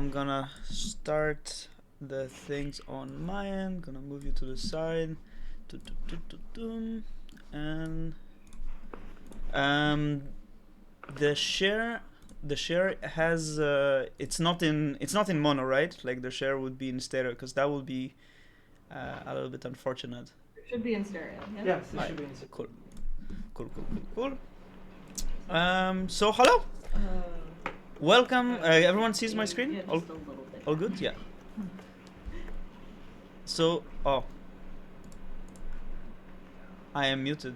I'm gonna start the things on my end. Gonna move you to the side. And the share has it's not in mono, right? Like the share would be in stereo, because that would be a little bit unfortunate. It should be in stereo. Yeah. Yes, it should be in stereo. Cool. So hello. Welcome. Everyone sees my screen? Yeah, just a little bit. All good? Yeah. So, I am muted.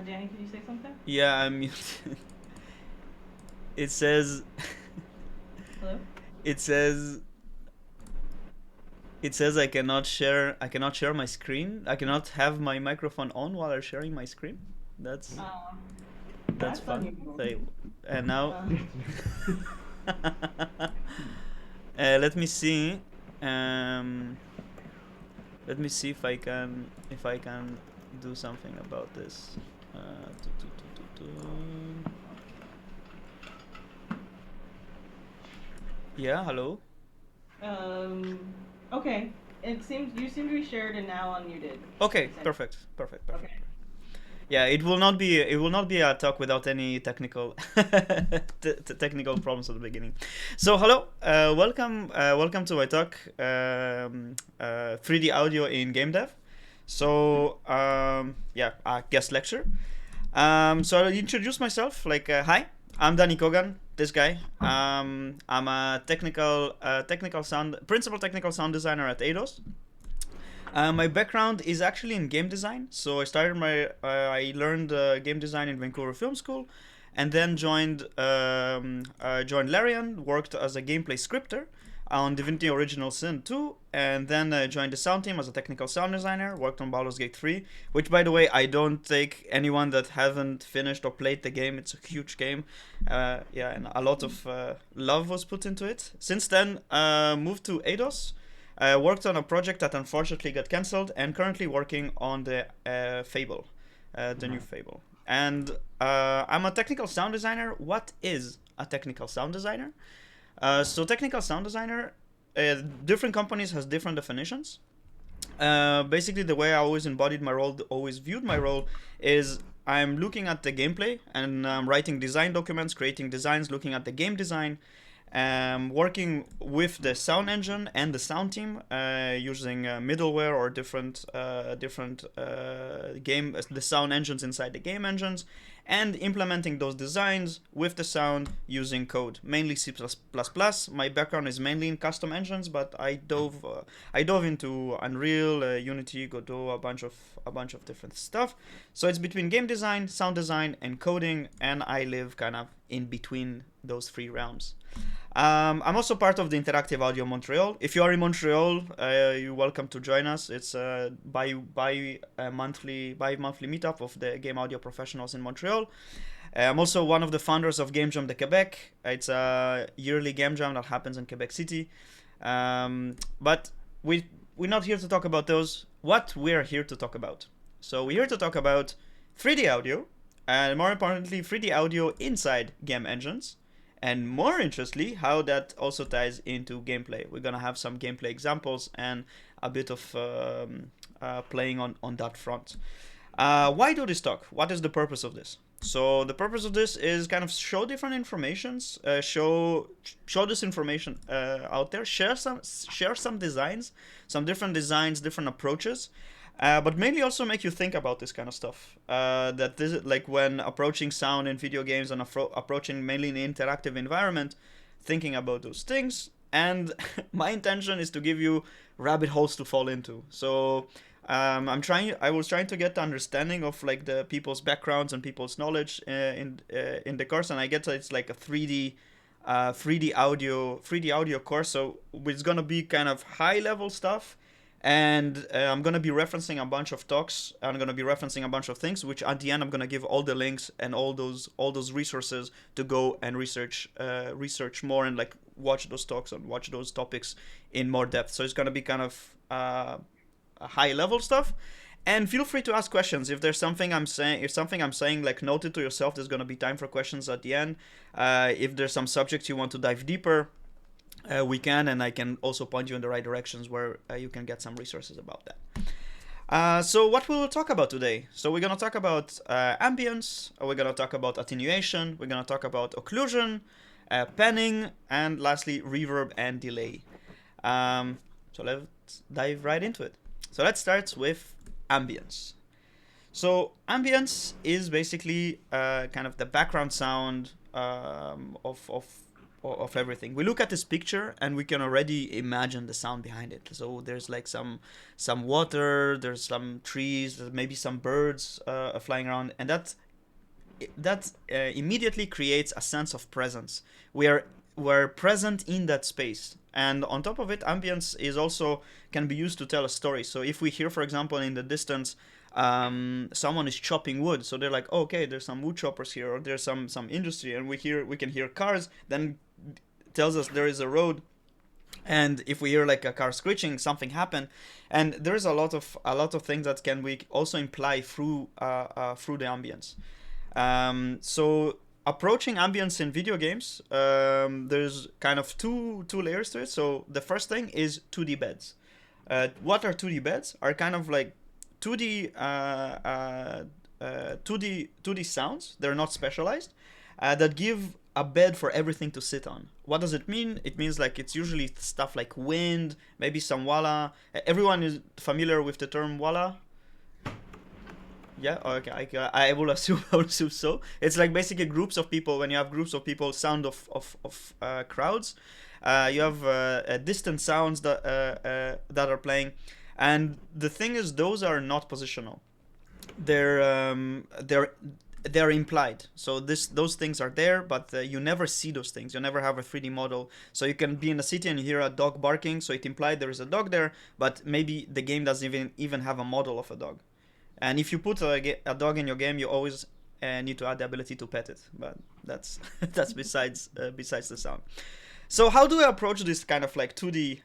Danny, can you say something? Yeah, I'm muted. It says. Hello? It says I cannot share my screen. I cannot have my microphone on while I'm sharing my screen. That's fun. unusual. And now let me see. Let me see if I can do something about this. Yeah, hello. Okay. You seem to be shared and now unmuted. Okay, perfect. Okay. Yeah, it will not be a talk without any technical technical problems at the beginning. So hello, welcome to my talk, 3D audio in game dev. So yeah, a guest lecture. So I'll introduce myself. Like, hi, I'm DaniKogan. This guy. I'm a principal technical sound designer at Eidos. My background is actually in game design. So I started I learned game design in Vancouver Film School, and then joined Larian, worked as a gameplay scripter on Divinity Original Sin 2, and then joined the sound team as a technical sound designer, worked on Baldur's Gate 3, which, by the way, I don't take anyone that haven't finished or played the game. It's a huge game. And a lot of love was put into it. Since then, moved to Eidos. I worked on a project that unfortunately got cancelled, and currently working on the Fable, the new Fable. And I'm a technical sound designer. What is a technical sound designer? So technical sound designer, different companies has different definitions. Basically, the way I always embodied my role, always viewed my role, is I'm looking at the gameplay and writing design documents, creating designs, looking at the game design, working with the sound engine and the sound team, using middleware or different the sound engines inside the game engines, and implementing those designs with the sound using code, mainly C++. My background is mainly in custom engines, but I dove into Unreal, Unity, Godot, a bunch of different stuff. So it's between game design, sound design, and coding, and I live kind of in between those three realms. I'm also part of the Interactive Audio Montreal. If you are in Montreal, you're welcome to join us. It's a bi-monthly meetup of the game audio professionals in Montreal. I'm also one of the founders of Game Jam de Quebec. It's a yearly game jam that happens in Quebec City. But we're not here to talk about those. What we're here to talk about. So we're here to talk about 3D audio, and more importantly, 3D audio inside game engines. And more interestingly, how that also ties into gameplay. We're going to have some gameplay examples and a bit of playing on that front. Why do this talk? What is the purpose of this? So the purpose of this is kind of show different informations, show this information out there, share some designs, some different designs, different approaches. But mainly also make you think about this kind of stuff. That this is like when approaching sound in video games and approaching mainly an interactive environment, thinking about those things. And my intention is to give you rabbit holes to fall into. So I was trying to get the understanding of like the people's backgrounds and people's knowledge in the course, and I get that it's like a 3D audio course. So it's gonna be kind of high level stuff. And I'm going to be referencing a bunch of talks. I'm going to be referencing a bunch of things, which at the end I'm going to give all the links and all those resources to go and research more and like watch those talks and watch those topics in more depth. So it's going to be kind of high level stuff. And feel free to ask questions if there's something I'm saying. If something I'm saying, like, note it to yourself. There's gonna be time for questions at the end. If there's some subjects you want to dive deeper, we can, and I can also point you in the right directions where you can get some resources about that. So what we'll talk about today? So we're gonna talk about ambience. We're gonna talk about attenuation. We're gonna talk about occlusion, panning, and lastly reverb and delay. So let's dive right into it. So let's start with ambience. So ambience is basically kind of the background sound of everything. We look at this picture and we can already imagine the sound behind it. So there's like some water, there's some trees, there's maybe some birds flying around, and that immediately creates a sense of presence. We're present in that space, and on top of it, ambience is also can be used to tell a story. So if we hear, for example, in the distance, someone is chopping wood, so they're like, oh, okay, there's some wood choppers here, or there's some industry, and we can hear cars, then tells us there is a road. And if we hear like a car screeching, something happened. And there's a lot of things that can we also imply through the ambience. So approaching ambience in video games, there's kind of two layers to it. So the first thing is 2D beds. What are 2D beds? Are kind of like 2D sounds. They're not specialized, that give a bed for everything to sit on. What does it mean? It means like it's usually stuff like wind, maybe some walla. Everyone is familiar with the term walla. Yeah, okay, I will assume so. It's like basically groups of people. When you have groups of people, sound of crowds. You have distant sounds that are playing, and the thing is, those are not positional. They're implied. So those things are there, but you never see those things. You never have a 3D model. So you can be in a city and you hear a dog barking, so it implied there is a dog there, but maybe the game doesn't even have a model of a dog. And if you put a dog in your game, you always need to add the ability to pet it. But that's that's besides the sound. So how do I approach this kind of like 2D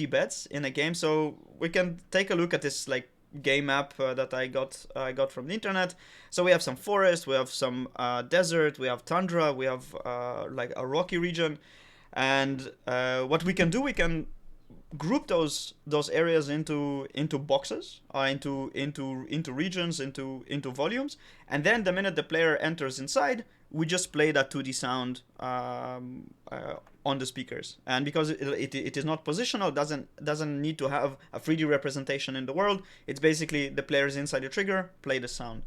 beds in a game? So we can take a look at this like game app that I got from the internet. So we have some forest, we have some desert, we have tundra, we have like a rocky region, and what we can do, we can group those areas into boxes, into regions, into volumes, and then the minute the player enters inside, we just play that 2D sound on the speakers. And because it is not positional, doesn't need to have a 3D representation in the world. It's basically the player's inside the trigger, play the sound.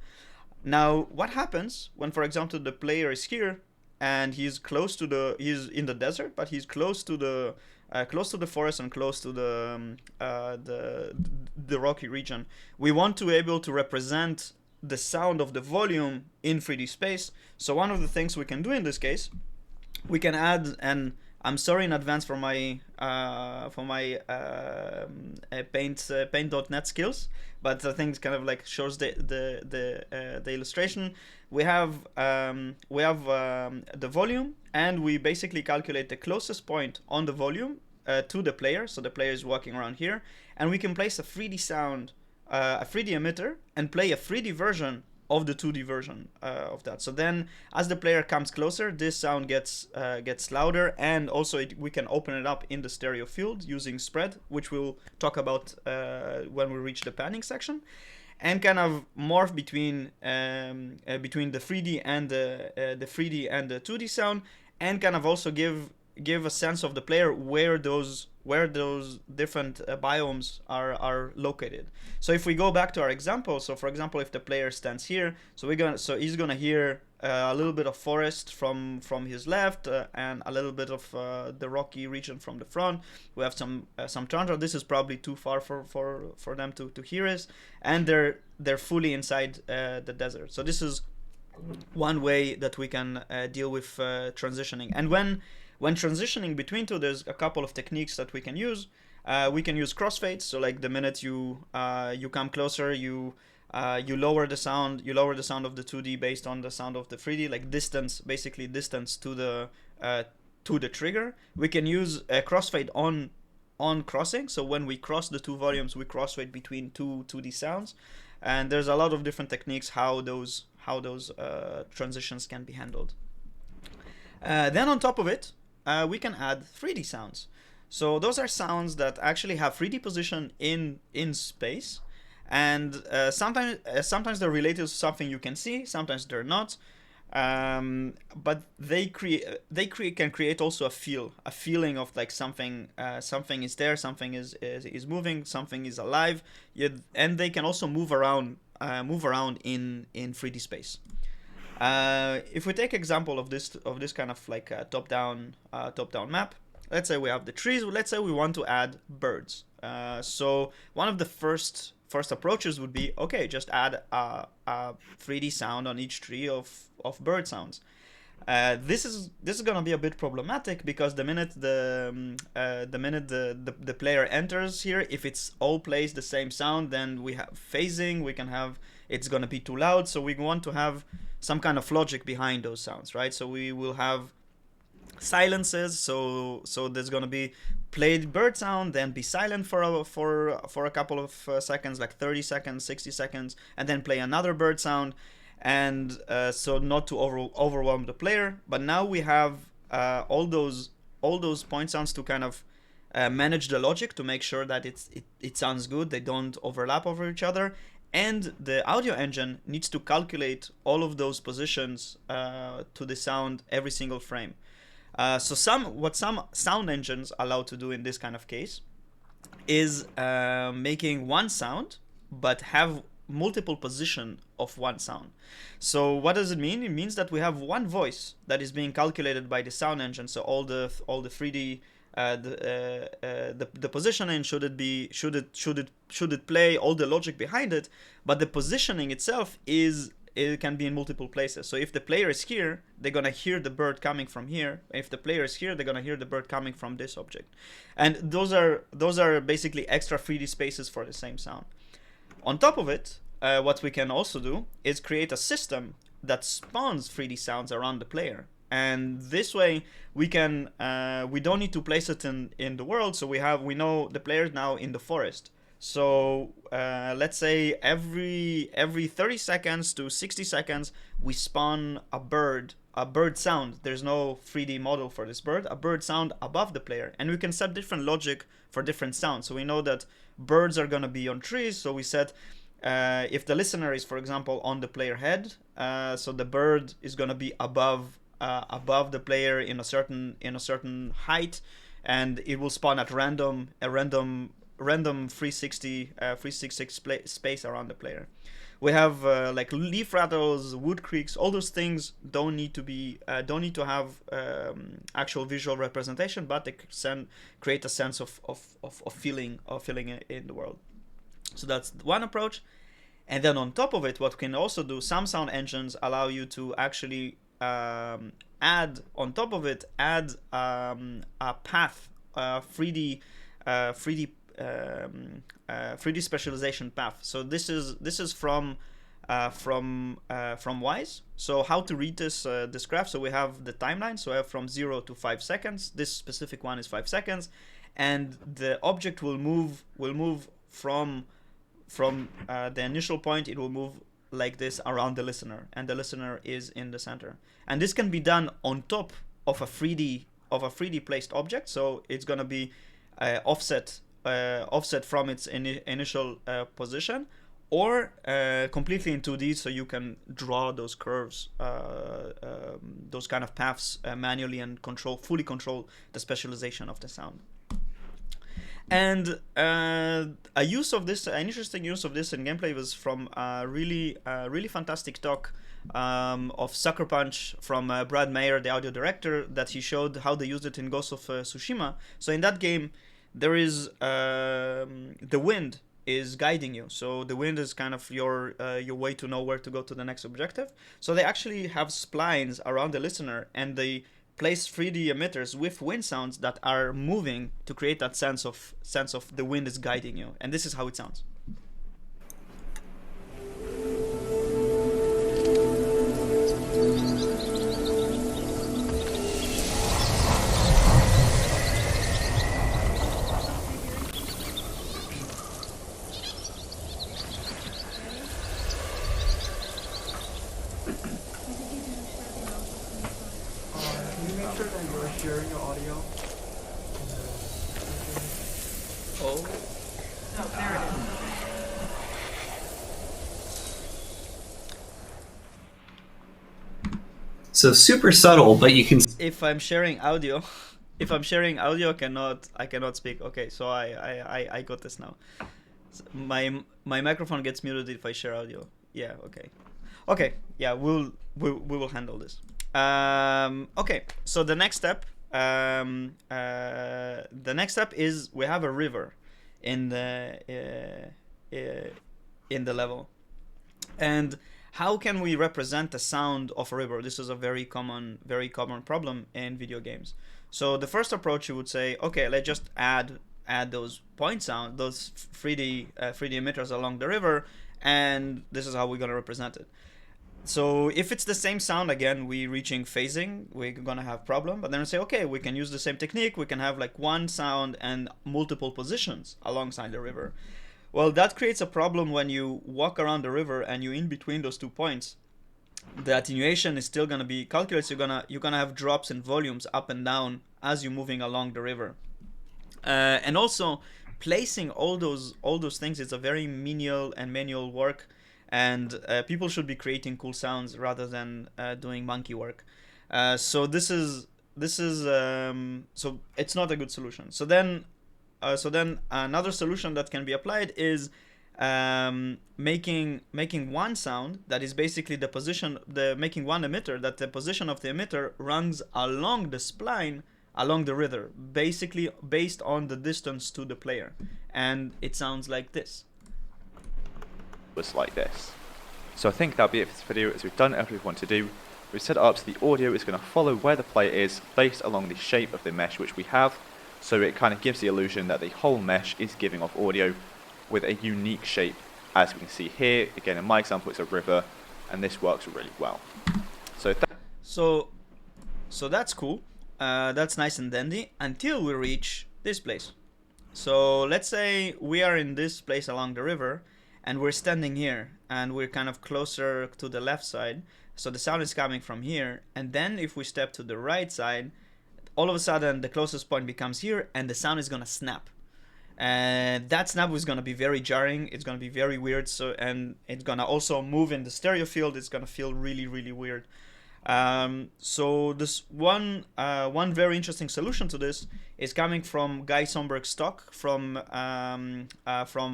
Now, what happens when, for example, the player is here and he's in the desert, but he's close to the forest and close to the rocky region? We want to be able to represent the sound of the volume in 3D space. So one of the things we can do in this case, we can add, and I'm sorry in advance for my paint.net skills, but I think it kind of like shows the illustration. We have the volume, and we basically calculate the closest point on the volume to the player. So the player is walking around here, and we can place a 3D sound, a 3D emitter, and play a 3D version of the 2D version of that. So then, as the player comes closer, this sound gets louder, and also we can open it up in the stereo field using spread, which we'll talk about when we reach the panning section, and kind of morph between the 3D and the 2D sound, and kind of also give a sense of the player where those different biomes are located. So if we go back to our example, so for example, if the player stands here, so he's gonna hear a little bit of forest from his left, and a little bit of the rocky region from the front. We have some tundra. This is probably too far for them to hear us, and they're fully inside the desert. So this is one way that we can deal with transitioning. And when transitioning between two, there's a couple of techniques that we can use. We can use crossfades. So like the minute you come closer, you lower the sound of the 2D based on the sound of the 3D, like distance to the trigger. We can use a crossfade on on crossing. So when we cross the two volumes, we cross-rate between two 2D sounds, and there's a lot of different techniques how those transitions can be handled. Then on top of it, we can add 3D sounds. So those are sounds that actually have 3D position in space, and sometimes they're related to something you can see, sometimes they're not. But they can create also a feeling of like something is there, something is moving, something is alive, and they can also move around in 3D space. If we take example of this kind of like top down map, let's say we have the trees. Let's say we want to add birds. So one of the first approaches would be, okay, just add a 3D sound on each tree of bird sounds. This is gonna be a bit problematic because the minute the player enters here, if it's all plays the same sound, then we have phasing. We can have, it's gonna be too loud. So we want to have some kind of logic behind those sounds, right? So we will have silences. So there's gonna be played bird sound, then be silent for a couple of seconds, like 30 seconds, 60 seconds, and then play another bird sound, and so not to overwhelm the player. But now we have all those point sounds to kind of manage the logic to make sure that it sounds good, they don't overlap over each other, and the audio engine needs to calculate all of those positions to the sound every single frame. So some sound engines allow to do in this kind of case is making one sound but have multiple position of one sound. So what does it mean? It means that we have one voice that is being calculated by the sound engine. So all the 3D the positioning, should it play, all the logic behind it, but the positioning itself it can be in multiple places. So if the player is here, they're gonna hear the bird coming from here. If the player is here, they're gonna hear the bird coming from this object. And those are basically extra 3D spaces for the same sound. On top of it, what we can also do is create a system that spawns 3D sounds around the player. And this way we can we don't need to place it in the world. So we know the player is now in the forest. So let's say every 30 seconds to 60 seconds we spawn a bird sound. There's no 3D model for this bird, a bird sound above the player, and we can set different logic for different sounds. So we know that birds are going to be on trees, so we set if the listener is, for example, on the player head, so the bird is going to be above the player in a certain height, and it will spawn at random 360 space around the player. We have like leaf rattles, wood creaks. All those things don't need to have actual visual representation, but they create a sense of feeling in the world. So that's one approach. And then on top of it, what we can also do, some sound engines allow you to actually add on top of it a path, 3D 3D specialization path. So this is from Wise. So how to read this graph? So we have the timeline. So we have from 0 to 5 seconds. This specific one is 5 seconds, and the object will move from the initial point. It will move like this around the listener, and the listener is in the center. And this can be done on top of a 3D placed object. So it's gonna be offset from its initial position, or completely in 2D, so you can draw those curves, those kind of paths manually, and fully control the specialization of the sound. And an interesting use of this in gameplay was from a really fantastic talk of Sucker Punch from Brad Mayer, the audio director, that he showed how they used it in Ghost of Tsushima. So in that game, there is the wind is guiding you. So the wind is kind of your way to know where to go to the next objective. So they actually have splines around the listener, and they place 3D emitters with wind sounds that are moving to create that sense of the wind is guiding you. And this is how it sounds. sure that you are sharing your audio? Oh. No, there it is. So super subtle, but you can. If I'm sharing audio, I cannot speak. Okay, so I got this now. So my microphone gets muted if I share audio. Yeah. Okay. Yeah. We will handle this. Okay. So the next step. The next step is we have a river in the level, and how can we represent the sound of a river? This is a very common problem in video games. So the first approach, you would say, okay, let's just add those point sound, those 3D emitters along the river, and this is how we're gonna represent it. So if it's the same sound, again, we're reaching phasing, we're gonna have problem. But then we say, okay, we can use the same technique. We can have like one sound and multiple positions alongside the river. Well, that creates a problem when you walk around the river and you're in between those 2 points. The attenuation is still gonna be calculated. So you're gonna have drops in volumes up and down as you're moving along the river. And also placing all those things is a very menial and manual work, and people should be creating cool sounds rather than doing monkey work. So this is so it's not a good solution. So then another solution that can be applied is making one sound that is basically making one emitter that the position of the emitter runs along the spline along the river, basically based on the distance to the player, and it sounds like this. Was like this. So I think that'll be it for this video, as we've done everything we want to do. We've set it up so the audio is going to follow where the player is based along the shape of the mesh which we have. So it kind of gives the illusion that the whole mesh is giving off audio with a unique shape. As we can see here, again in my example it's a river, and this works really well. So that's cool. That's nice and dandy until we reach this place. So let's say we are in this place along the river, and we're standing here, and we're kind of closer to the left side. So the sound is coming from here, and then if we step to the right side, all of a sudden the closest point becomes here, and the sound is gonna snap. And that snap is gonna be very jarring. It's gonna be very weird. And it's gonna also move in the stereo field. It's gonna feel really, really weird. So this one very interesting solution to this is coming from Guy Somberg's talk from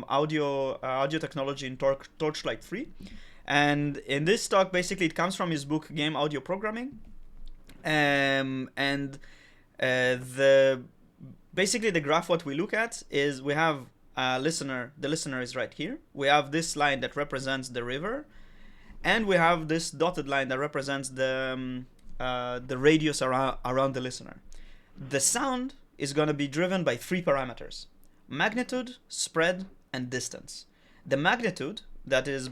audio technology in Torchlight 3. And in this talk, basically, it comes from his book Game Audio Programming. Basically the graph what we look at is we have a listener. The listener is right here. We have this line that represents the river, and we have this dotted line that represents the radius around the listener. The sound is going to be driven by 3 parameters: magnitude, spread, and distance. The magnitude that is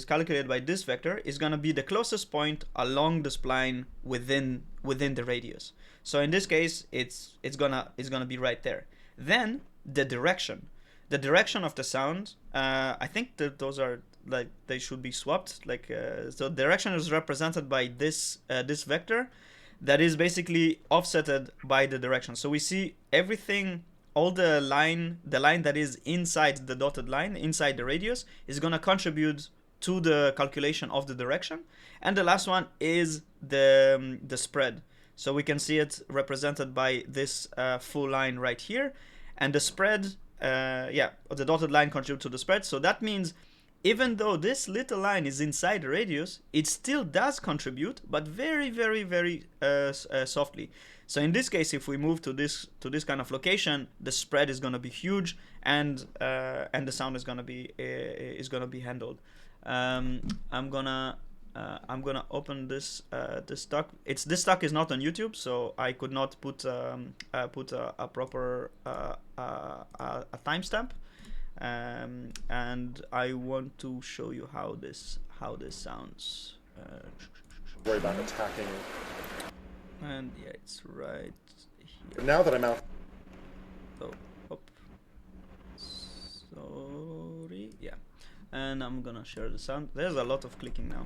calculated by this vector is going to be the closest point along the spline within the radius. So in this case, it's gonna be right there. Then the direction of the sound. I think that those are like they should be swapped. So direction is represented by this vector, that is basically offsetted by the direction. So we see everything. All the line that is inside the dotted line, inside the radius, is gonna contribute to the calculation of the direction. And the last one is the spread. So we can see it represented by this full line right here, and the spread, the dotted line contributes to the spread. So that means even though this little line is inside the radius, it still does contribute, but very, very, very softly. So in this case, if we move to this kind of location, the spread is going to be huge, and the sound is going to be handled. I'm gonna open this talk. This talk is not on YouTube, so I could not put a proper timestamp. And I want to show you how this sounds. Worry about attacking. And yeah, it's right here. Now that I'm out. Oh, sorry. Yeah, and I'm gonna share the sound. There's a lot of clicking now.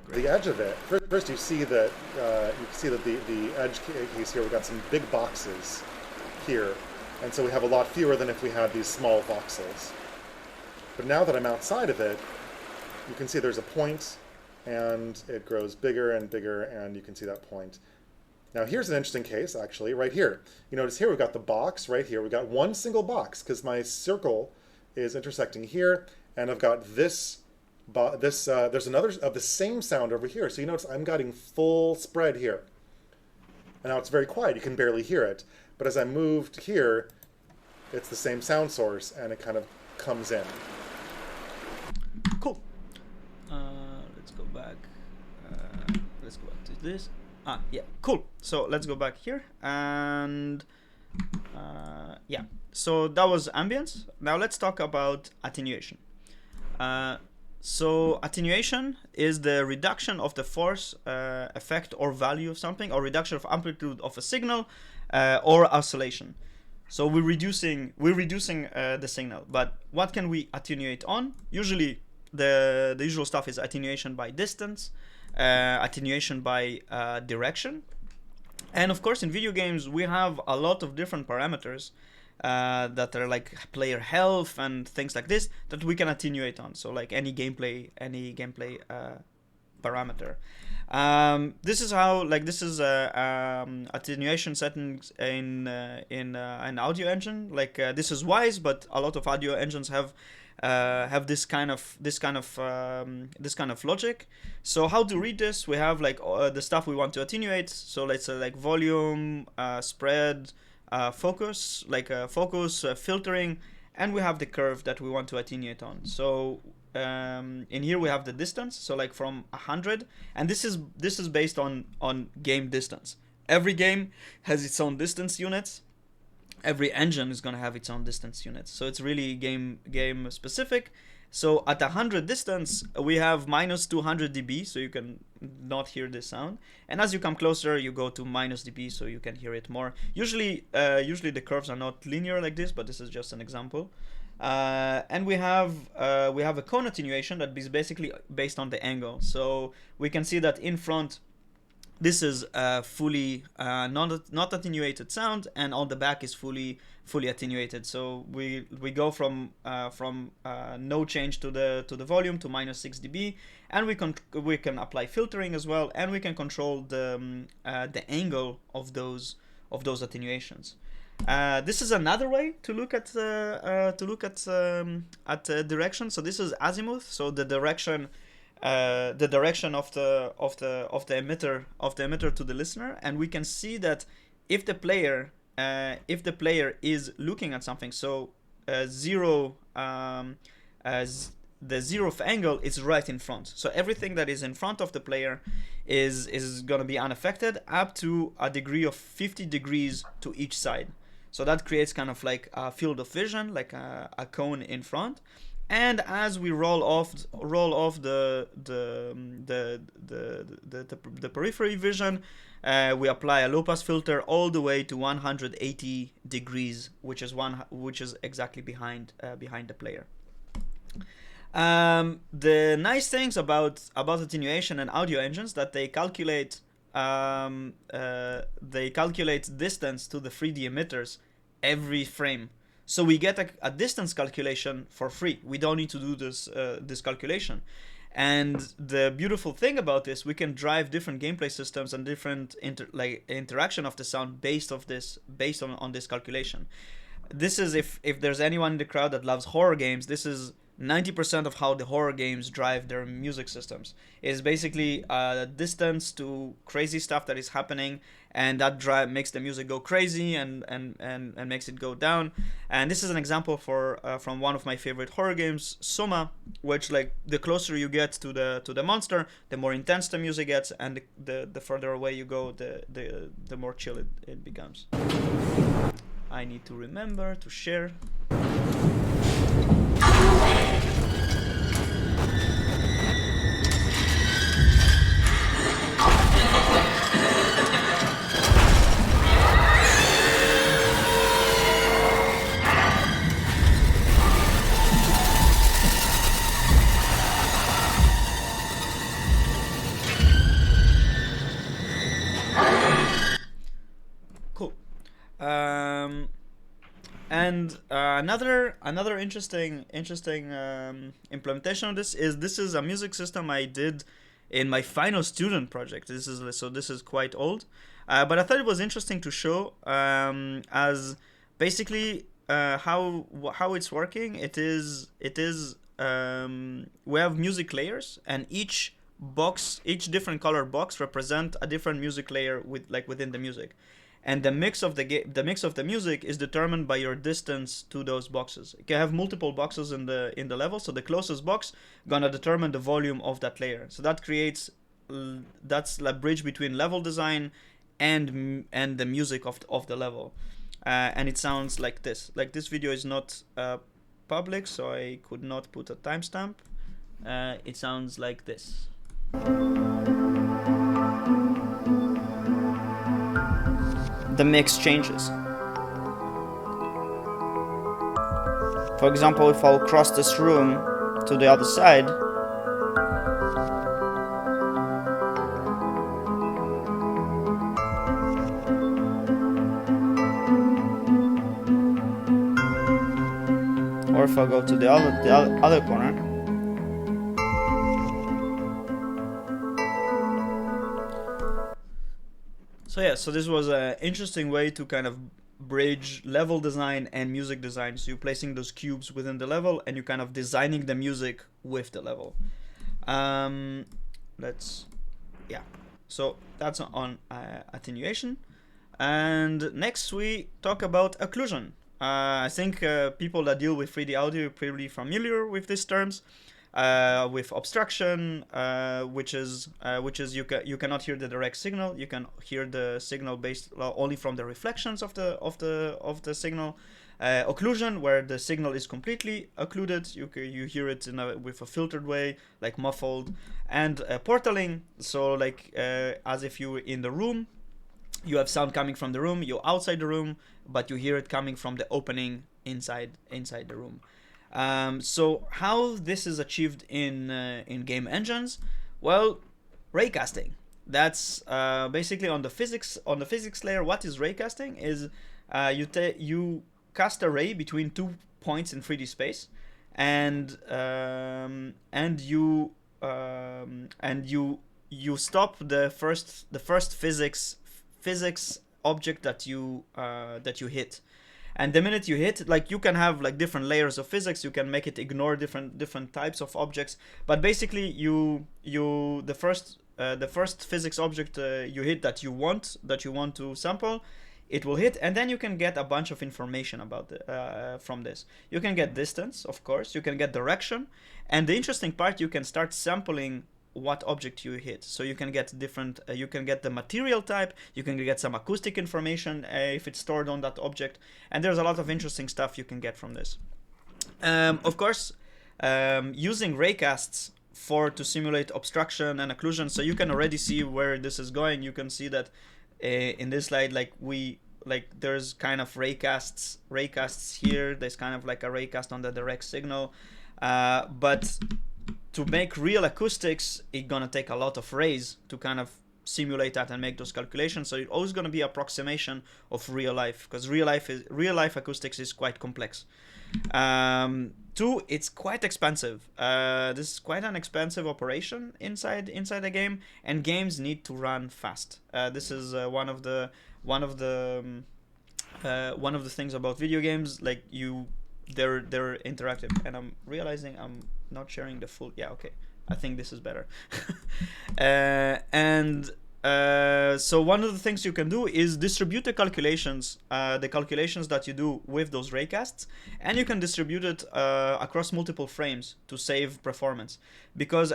the edge of it. First, you see that the edge case here, we've got some big boxes here, and so we have a lot fewer than if we had these small voxels. But now that I'm outside of it, you can see there's a point, and it grows bigger and bigger, and you can see that point. Now here's an interesting case, actually, right here. You notice here we've got the box right here. We've got one single box, because my circle is intersecting here, and I've got this. There's another of the same sound over here. So you notice I'm getting full spread here. And now it's very quiet. You can barely hear it. But as I moved here, it's the same sound source, and it kind of comes in. Cool. Let's go back. Let's go back to this. Yeah, cool. So let's go back here. And yeah, so that was ambience. Now let's talk about attenuation. So attenuation is the reduction of the force, effect, or value of something, or reduction of amplitude of a signal, or oscillation. So we're reducing the signal. But what can we attenuate on? Usually, the usual stuff is attenuation by distance, attenuation by direction, and of course in video games we have a lot of different parameters that are like player health and things like this that we can attenuate on. So like any gameplay parameter. This is how attenuation settings in an audio engine. This is wise, but a lot of audio engines have this kind of logic. So how to read this? We have the stuff we want to attenuate. So let's say like volume, spread, focus, filtering, and we have the curve that we want to attenuate on. So in here we have the distance, so like from 100, and this is based on game distance. Every game has its own distance units. Every engine is going to have its own distance units, so it's really game specific. So at 100 distance we have minus 200 dB, so you can not hear this sound, and as you come closer you go to minus dB, so you can hear it more. Usually the curves are not linear like this, but this is just an example. And we have a cone attenuation that is basically based on the angle. So we can see that in front this is fully not attenuated sound, and on the back is fully attenuated. So we go from no change to the volume to minus 6 dB, and we can apply filtering as well, and we can control the angle of those attenuations. This is another way to look at direction. So this is azimuth. So the direction of the emitter to the listener, and we can see that if the player is looking at something, so the zeroth angle is right in front. So everything that is in front of the player is going to be unaffected up to a degree of 50 degrees to each side. So that creates kind of like a field of vision, like a cone in front. And as we roll off the periphery vision, we apply a low pass filter all the way to 180 degrees, which is exactly behind the player. The nice things about attenuation and audio engines that they calculate distance to the 3D emitters every frame. So we get a distance calculation for free. We don't need to do this calculation. And the beautiful thing about this, we can drive different gameplay systems and different interaction of the sound based on this calculation. This is if there's anyone in the crowd that loves horror games, this is 90% of how the horror games drive their music systems. Is basically a distance to crazy stuff that is happening, and that makes the music go crazy and makes it go down. And this is an example from one of my favorite horror games, Soma, which the closer you get to the monster, the more intense the music gets, and the further away you go, the more chill it becomes. I need to remember to share. Um, and another interesting implementation of this is a music system I did in my final student project. This is quite old, but I thought it was interesting to show as basically how it's working. It is we have music layers, and each different color box represent a different music layer within the music. And the mix of the music is determined by your distance to those boxes. You can have multiple boxes in the level, so the closest box gonna determine the volume of that layer. So that creates that's a bridge between level design and the music of the level. And it sounds like this. Like, this video is not public, so I could not put a timestamp. It sounds like this. The mix changes. For example, if I'll cross this room to the other side, or if I go to the other corner, so this was an interesting way to kind of bridge level design and music design. So you're placing those cubes within the level, and you're kind of designing the music with the level. So that's on attenuation. And next we talk about occlusion. I think people that deal with 3D audio are pretty familiar with these terms. With obstruction, which is you cannot hear the direct signal. You can hear the signal based only from the reflections of the signal. Occlusion, where the signal is completely occluded. You hear it with a filtered way, like muffled. And portaling, so like as if you were in the room, you have sound coming from the room. You're outside the room, but you hear it coming from the opening inside the room. So how this is achieved in game engines? Well, raycasting. That's basically on the physics layer. What is raycasting? Is you cast a ray between 2 points in 3D space, and you stop the first physics object that you hit. And the minute you hit, like, you can have like different layers of physics. You can make it ignore different types of objects. But basically, the first physics object you hit that you want to sample, it will hit, and then you can get a bunch of information about from this. You can get distance, of course. You can get direction, and the interesting part, you can start sampling what object you hit. So you can get different, you can get the material type, you can get some acoustic information if it's stored on that object, and there's a lot of interesting stuff you can get from this. Of course, using raycasts to simulate obstruction and occlusion, so you can already see where this is going. You can see that in this slide, there's kind of raycasts here. There's kind of like a raycast on the direct signal, but to make real acoustics, it's gonna take a lot of rays to kind of simulate that and make those calculations. So it's always gonna be approximation of real life, because real life acoustics is quite complex. Two, it's quite expensive. This is quite an expensive operation inside a game, and games need to run fast. This is one of the things about video games, like they're interactive. And I'm realizing I'm not sharing the full. Yeah, okay. I think this is better. So one of the things you can do is distribute the calculations that you do with those raycasts, and you can distribute it across multiple frames to save performance, because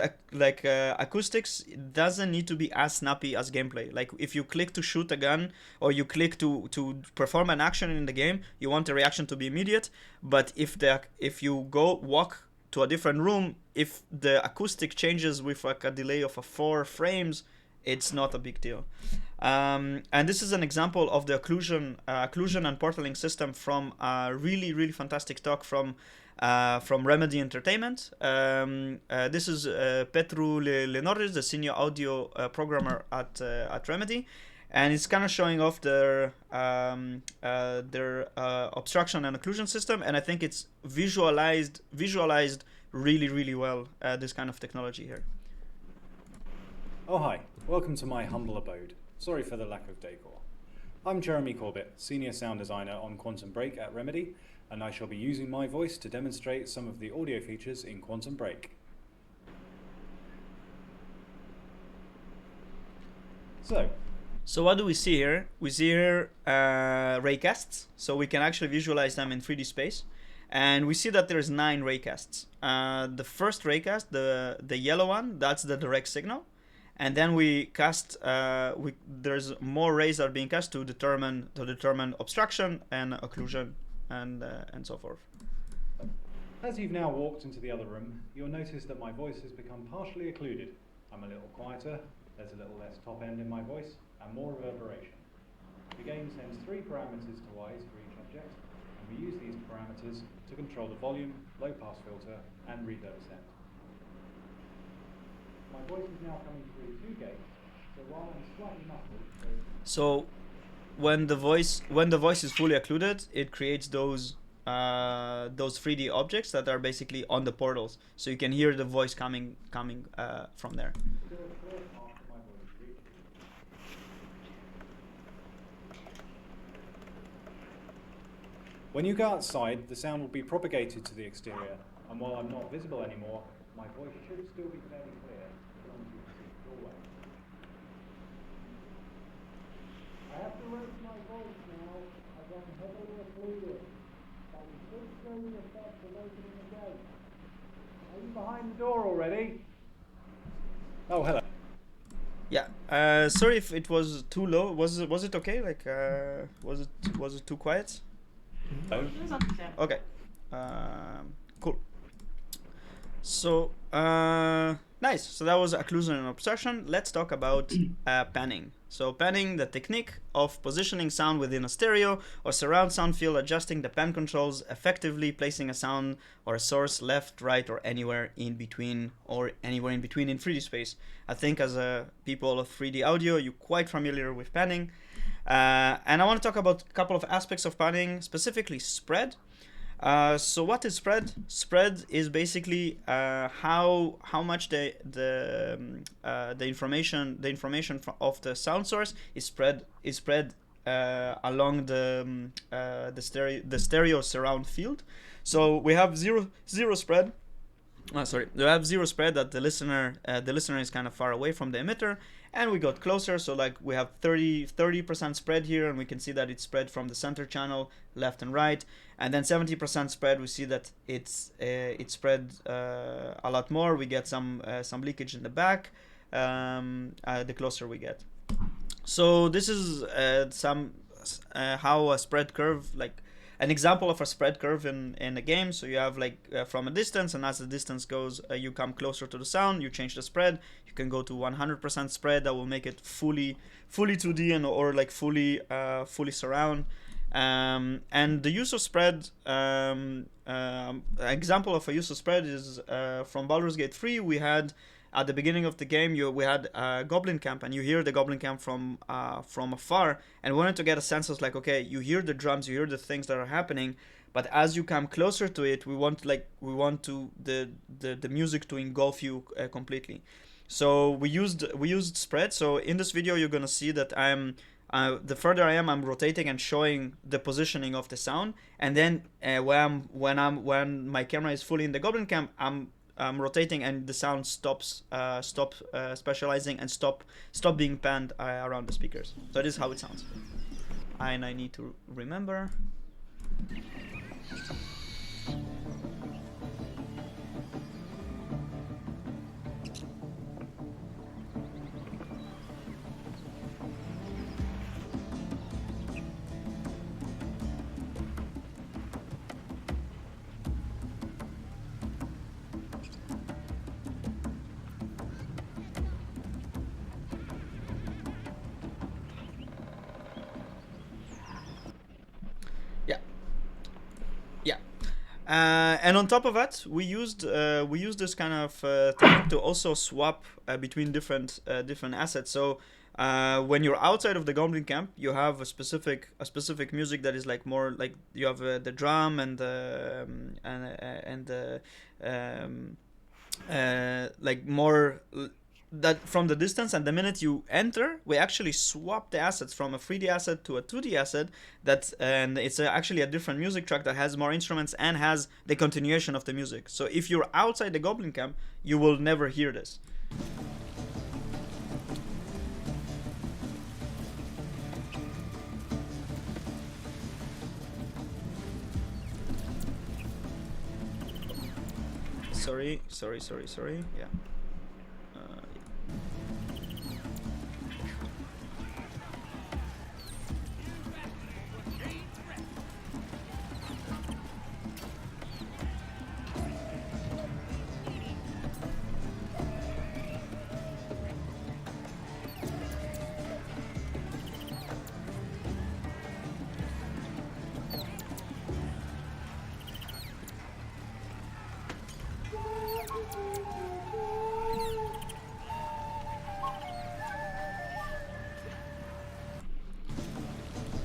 acoustics doesn't need to be as snappy as gameplay. Like, if you click to shoot a gun, or you click to perform an action in the game, you want the reaction to be immediate. But if you go walk to a different room, if the acoustic changes with like a delay of 4 frames, it's not a big deal. And this is an example of the occlusion and portaling system from a really, really fantastic talk from Remedy Entertainment. This is Petru Lenoris, the senior audio programmer at Remedy. and it's kind of showing off their obstruction and occlusion system, and I think it's visualized really well, this kind of technology here. Oh hi, welcome to my humble abode. Sorry for the lack of decor. I'm Jeremy Corbett, Senior Sound Designer on Quantum Break at Remedy, and I shall be using my voice to demonstrate some of the audio features in Quantum Break. So what do we see here? We see here raycasts, so we can actually visualize them in 3D space. And we see that there's 9 raycasts. The first raycast, the yellow one, that's the direct signal. And then we cast, there's more rays that are being cast to determine obstruction and occlusion and so forth. as you've now walked into the other room, you'll notice that my voice has become partially occluded. I'm a little quieter, there's a little less top end in my voice, and more reverberation. The game sends 3 parameters to Wise for each object, and we use these parameters to control the volume, low pass filter, and reverb ascent. My voice is now coming through 2 gates, so while I'm slightly muffled, So when the voice is fully occluded, it creates those 3D objects that are basically on the portals, so you can hear the voice coming from there. when you go outside, the sound will be propagated to the exterior, and while I'm not visible anymore, my voice should still be fairly clear as long as you can see the doorway. I have to raise my voice now as I'm heavily occluded. That will should show the effect of opening the gate. Are you behind the door already? Oh, hello. Yeah. Sorry if it was too low. Was it okay? Like, was it too quiet? No. It was understandable. Okay. Cool. So nice. So that was occlusion and obstruction. Let's talk about panning. So panning, the technique of positioning sound within a stereo or surround sound field, adjusting the pan controls, effectively placing a sound or a source left, right, or anywhere in between in 3D space. I think as people of 3D audio, you're quite familiar with panning. And I want to talk about a couple of aspects of panning, specifically spread. So what is spread? Spread is basically how much the information of the sound source is spread along the stereo surround field. So we have zero spread. We have zero spread that the listener is kind of far away from the emitter, and we got closer. So like we have 30% spread here, and we can see that it's spread from the center channel left and right, and then 70% spread. We see that it's spread a lot more. We get some leakage in the back the closer we get. So this is how a spread curve, like an example of a spread curve in a game. So you have like from a distance, and as the distance goes, you come closer to the sound, you change the spread. You can go to 100% spread, that will make it fully 2D or like fully surround. And the use of spread, example of a use of spread is from Baldur's Gate 3. We had at the beginning of the game, we had a goblin camp, and you hear the goblin camp from afar, and we wanted to get a sense of like, okay, you hear the drums, you hear the things that are happening, but as you come closer to it, we want the music to engulf you completely. So we used spread. So in this video, you're gonna see that the further I am, I'm rotating and showing the positioning of the sound, and then when my camera is fully in the goblin camp, I'm rotating, and the sound stops specializing and stop being panned around the speakers. So this is how it sounds. And I need to remember. And on top of that, we used this kind of technique to also swap between different assets. So When you're outside of the goblin camp, you have a specific music that is like more like you have the drum and the like more that from the distance. And the minute you enter, we actually swap the assets from a 3D asset to a 2D asset. And it's actually a different music track that has more instruments and has the continuation of the music. So if you're outside the goblin camp, you will never hear this. Sorry. Yeah.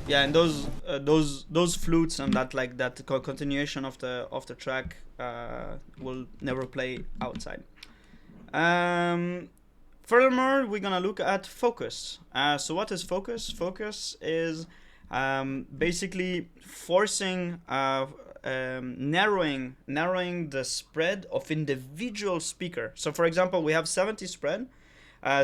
Yeah, and those flutes and that continuation of the track will never play outside. Furthermore, we're gonna look at focus. So what is focus? Focus is basically forcing narrowing the spread of individual speaker. So for example, we have 70 spread.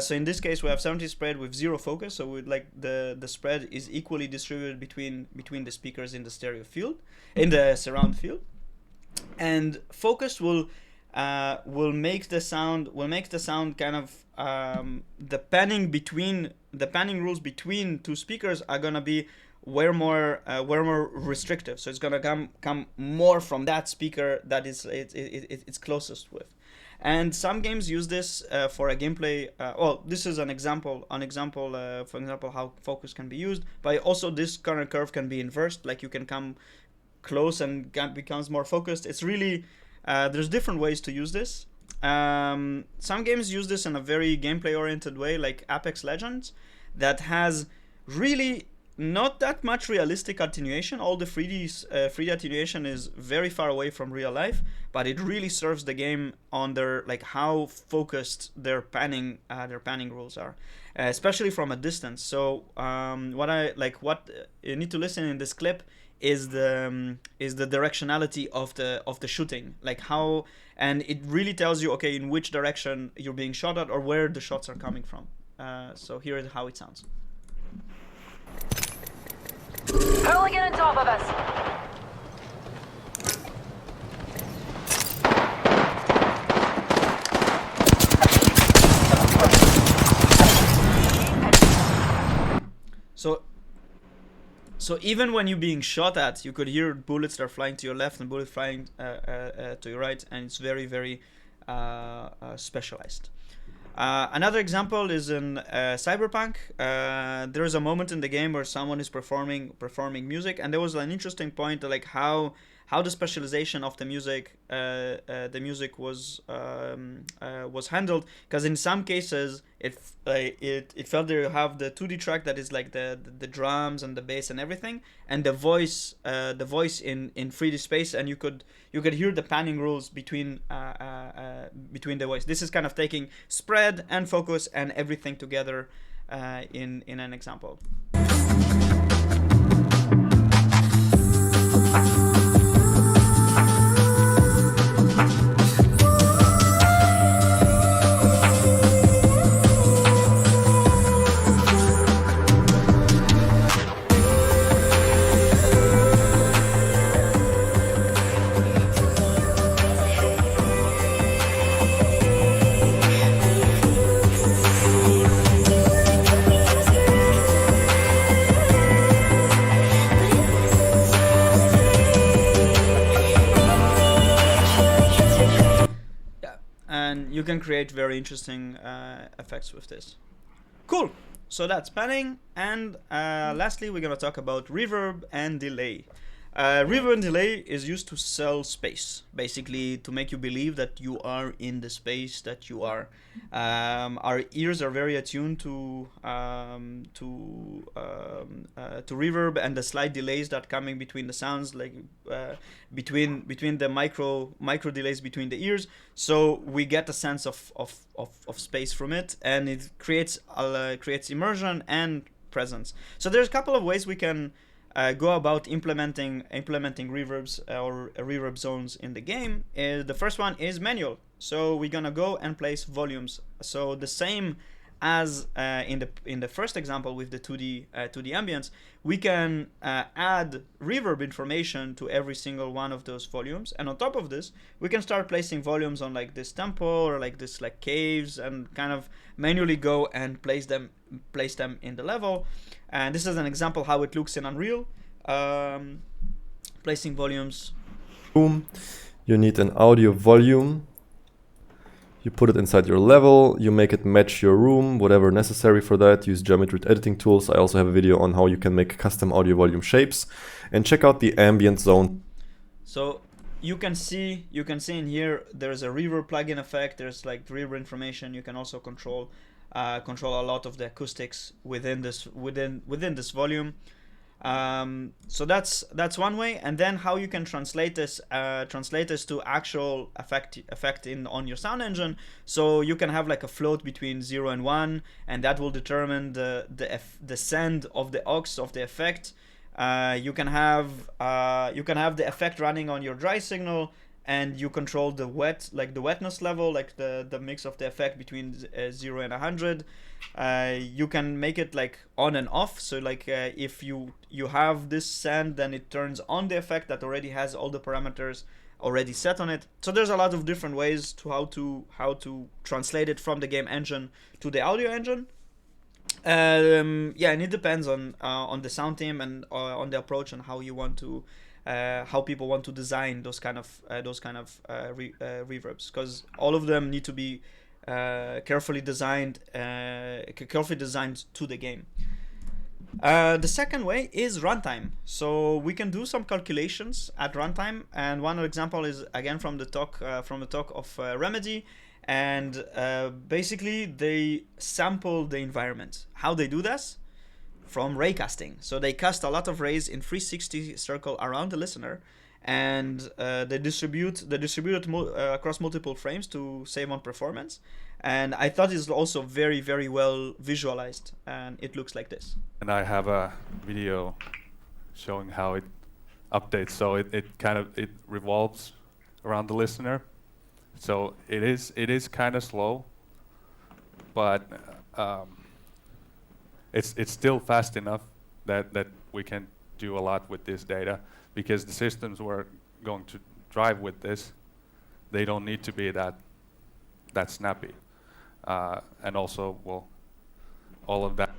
So in this case, we have 70 spread with 0 focus. So we like the spread is equally distributed between the speakers in the stereo field, in the surround field, and focus will make the sound kind of the panning rules between two speakers are gonna be way more restrictive. So it's gonna come more from that speaker that is it's closest with. And some games use this for a gameplay. This is an example. For example, how focus can be used. But also, this current curve can be inversed. Like you can come close and becomes more focused. It's really there's different ways to use this. Some games use this in a very gameplay-oriented way, like Apex Legends, that has really not that much realistic attenuation. All the 3D attenuation is very far away from real life, but it really serves the game on their like how focused their panning rules are, especially from a distance. So what you need to listen in this clip is the directionality of the shooting, like how, and it really tells you in which direction you're being shot at or where the shots are coming from. So here is how it sounds. Hooligan on top of us. So even when you're being shot at, you could hear bullets that are flying to your left and bullets flying to your right, and it's very, very specialized. Another example is in Cyberpunk. There is a moment in the game where someone is performing music, and there was an interesting point, like how the specialization of the music was handled. Because in some cases, it felt that you have the 2D track that is like the drums and the bass and everything, and the voice in 3D space, and you could hear the panning rules between the voice. This is kind of taking spread and focus and everything together in an example. You can create very interesting effects with this. Cool. So that's panning, and lastly we're gonna talk about reverb and delay. Reverb and delay is used to sell space, basically to make you believe that you are in the space that you are. Our ears are very attuned to reverb and the slight delays that coming between the sounds, like between the micro delays between the ears. So we get a sense of space from it, and it creates immersion and presence. So there's a couple of ways we can go about implementing reverbs or reverb zones in the game. The first one is manual. So we're gonna go and place volumes. So the same as in the first example with the 2D ambience, we can add reverb information to every single one of those volumes, and on top of this, we can start placing volumes on like this temple or like this like caves, and kind of manually go and place them in the level. And this is an example how it looks in Unreal. Placing volumes. Boom. You need an audio volume. You put it inside your level, you make it match your room, whatever necessary for that. Use geometry editing tools. I also have a video on how you can make custom audio volume shapes. And check out the ambient zone. So you can see in here there's a reverb plugin effect. There's like reverb information. You can also control a lot of the acoustics within this volume. So that's one way, and then how you can translate this to actual effect on your sound engine. So you can have like a float between 0 and 1, and that will determine the send of the aux of the effect. You can have the effect running on your dry signal, and you control the wetness level, like the mix of the effect between 0 and 100. You can make it like on and off. So like if you have this send, then it turns on the effect that already has all the parameters already set on it. So there's a lot of different ways to how to translate it from the game engine to the audio engine. And it depends on the sound team and on the approach and how you want to. How people want to design those kind of reverbs, because all of them need to be carefully designed to the game. The second way is runtime. So we can do some calculations at runtime, and one example is again from the talk of Remedy, and basically they sample the environment. How they do this? From raycasting. So they cast a lot of rays in 360 circle around the listener, and they distribute it across multiple frames to save on performance. And I thought it's also very, very well visualized, and it looks like this. And I have a video showing how it updates. So it revolves around the listener. So it is kind of slow, but it's still fast enough that we can do a lot with this data, because the systems we're going to drive with this, they don't need to be that snappy, and also, well, all of that.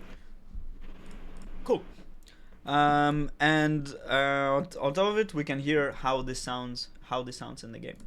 Cool. And on top of it, we can hear how this sounds in the game.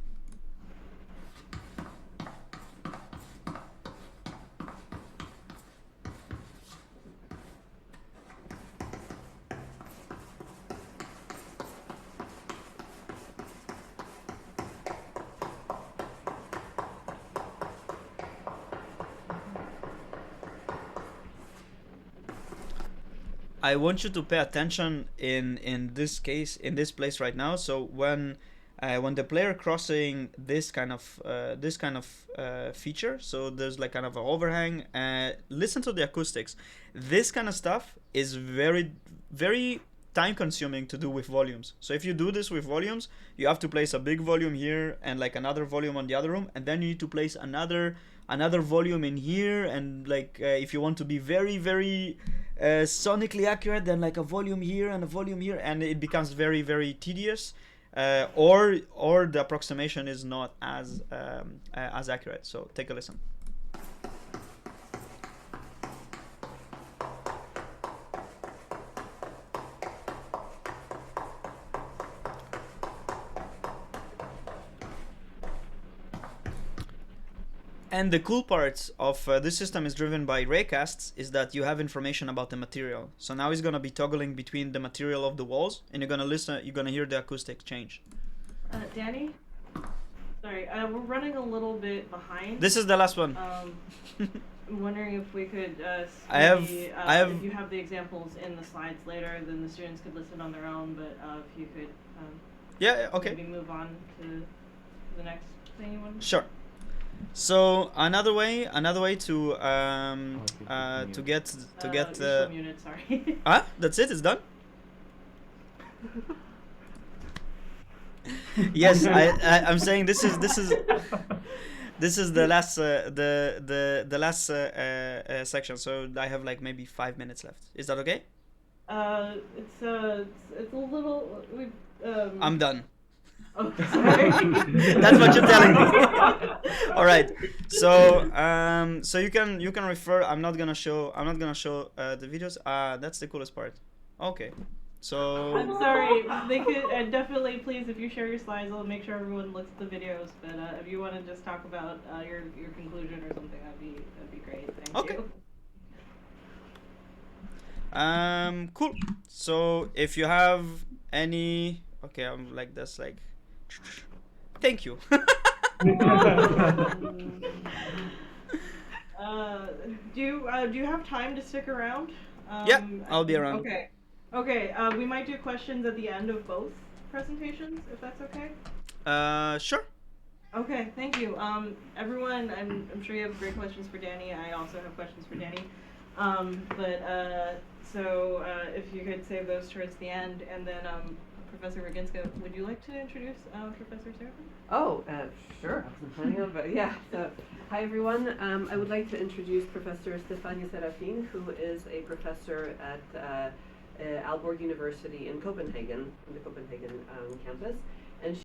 I want you to pay attention in this case, in this place right now. So when the player crossing this kind of feature, so there's like kind of an overhang. Listen to the acoustics. This kind of stuff is very, very time consuming to do with volumes. So if you do this with volumes, you have to place a big volume here and like another volume on the other room, and then you need to place another volume in here, and like if you want to be very, very sonically accurate, then like a volume here and a volume here, and it becomes very, very tedious, or the approximation is not as accurate. So take a listen. And the cool part of this system is driven by raycasts is that you have information about the material. So now it's gonna be toggling between the material of the walls, and you're gonna listen. You're gonna hear the acoustics change. Danny? Sorry, we're running a little bit behind. This is the last one. I'm wondering if we could I have if you have the examples in the slides later, then the students could listen on their own, but if you could yeah, okay. maybe move on to the next thing you want. Sure. So another way to get you're muted, sorry. That's it, it's done. Yes, I'm saying this is the last the last section. So I have like maybe 5 minutes left. Is that okay? It's a little. I'm done. Oh, sorry. That's what you're telling me. All right. So so you can refer. I'm not gonna show the videos. That's the coolest part. Okay. So I'm sorry. They could definitely, please, if you share your slides, I'll make sure everyone looks at the videos. But if you want to just talk about your conclusion or something, that'd be great. Thank you. Cool. So if you have any, okay, I'm like this, like, thank you. Do you have time to stick around? Yeah, I'll be around. Okay. Okay, we might do questions at the end of both presentations, if that's okay. Sure. Okay, thank you. Everyone, I'm sure you have great questions for Danny. I also have questions for Danny. So if you could save those towards the end, and then Professor Roginska, would you like to introduce Professor Serafin? Oh, sure. I wasn't planning on, but yeah. So, hi everyone. I would like to introduce Professor Stefania Serafin, who is a professor at Aalborg University in Copenhagen, in the Copenhagen campus, and